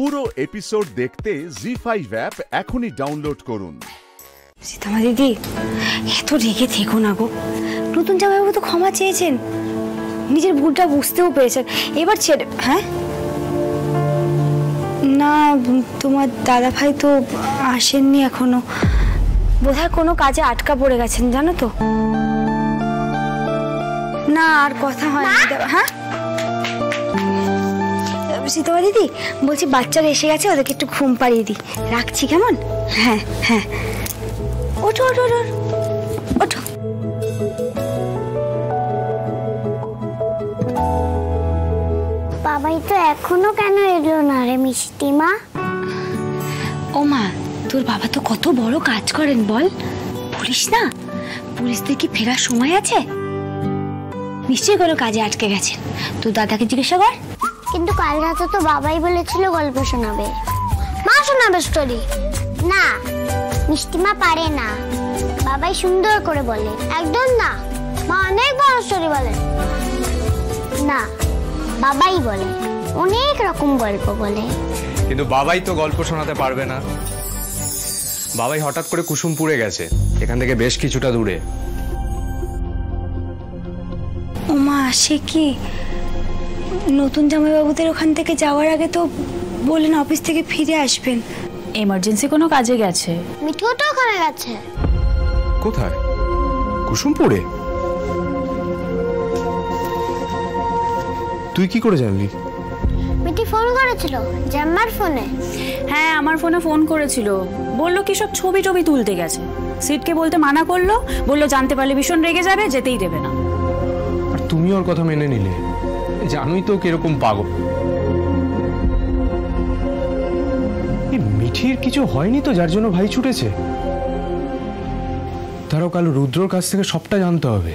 পুরো এপিসোড দেখতে জি5 অ্যাপ এখনই ডাউনলোড করুন। সীতামা দিদি, এত রেগে থেকো না গো। নতুন জামাইবাবু তো ক্ষমা চেয়েছেন, নিজের ভুলটা বুঝতেও পেরেছেন, এবার ছেড়ে। হ্যাঁ না, তোমার দাদা ভাই তো আসেননি এখনো, বোধহয় কোনো কাজে আটকা পড়ে গেছেন জানো তো। না আর কথা হয় না। হ্যাঁ সীতামা দিদি, বলছি বাচ্চারা এসে গেছে, ওদেরকে একটু ঘুম পাড়িয়ে দিই, রাখছি কেমন? হ্যাঁ হ্যাঁ, ওঠো ওঠো ওঠো ওঠো। বাবাই তো এখনো কেন এলো না রে মিষ্টিমা? ও মা, তোর বাবা তো কত বড় কাজ করেন বল, বলিস না। পুলিশদের কি ফেরার সময় আছে? নিশ্চয়ই কোনো কাজে আটকে গেছেন, তোর দাদাকে জিজ্ঞাসা কর। কিন্তু কাল রাতে তো বাবাই বলেছিল গল্প শোনাবে, মা শোনাবে স্টোরি। না, মিষ্টিমা পারে না, বাবাই সুন্দর করে বলে। একদম না, মা অনেক বড় স্টোরি বলে। না, বাবাই বলে, অনেক রকম গল্প বলে। কিন্তু বাবাই তো গল্প শোনাতে পারবে না। বাবাই হঠাৎ করে কুসুমপুরে গেছে, এখান থেকে বেশ কিছুটা দূরে। ও মা, সে কি? নতুন জামাইবাবুদের ওখান থেকে যাওয়ার আগে তো বললেন অফিস থেকে ফিরে আসবেন। এমার্জেন্সি কোনো কাজে গেছে। মিঠুও তো ওখানে গেছে। কোথায়? কুসুমপুরে? তুই কি করে জানলি? মিঠি ফোন করেছিল, জাম্মার ফোনে। হ্যাঁ, আমার ফোনে ফোন করেছিল, বললো কি সব ছবি টবি তুলতে গেছে। সিটকে বলতে মানা করলো, বললো জানতে পারলে ভীষণ রেগে যাবে, যেতেই দেবে না। আর তুমি ওর কথা মেনে নিলে? জানোই তো কিরকম পাগল। মিঠির কিছু হয়নি তো যার জন্য ভাই ছুটেছে? তারও কাল রুদ্রর কাছ থেকে সবটা জানতে হবে।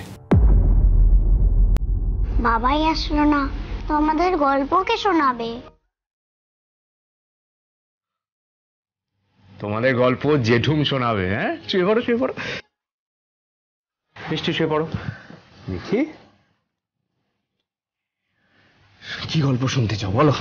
বাবাই আসলো না তো আমাদের গল্পকে শোনাবে। তোমাদের গল্প জেঠুম শোনাবে। হ্যাঁ, শুয়ে পড়ো শুয়ে পড়ো, মিষ্টি শুয়ে পড়ো। মিঠি, কি গল্প শুনতে চাও বলো?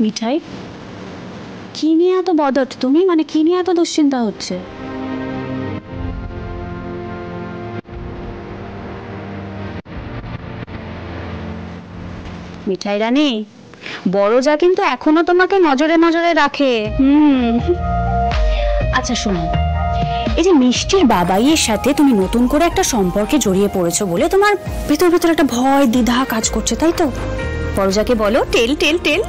মিঠাই, কি নিয়ে এত বদট তুমি? মানে কি নিয়ে এত দুশ্চিন্তা হচ্ছে? মিঠাই রানী, বড় যা কিন্তু এখনো তোমাকে নজরে নজরে রাখে। আচ্ছা শোনো, এই যে মিষ্টির বাবাইয়ের সাথে তুমি নতুন করে একটা সম্পর্কে জড়িয়ে পড়েছো বলে তোমার ভেতর ভেতর একটা ভয় দ্বিধা কাজ করছে, তাই তো? বড়জাকে বলো টেল টেল টেল।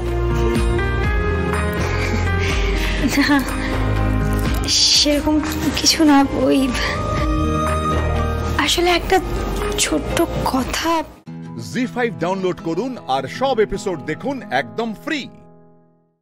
সেরকম কিছু না, ওই আসলে একটা ছোট্ট কথা। জি5 ডাউনলোড করুন আর সব এপিসোড দেখুন একদম ফ্রি।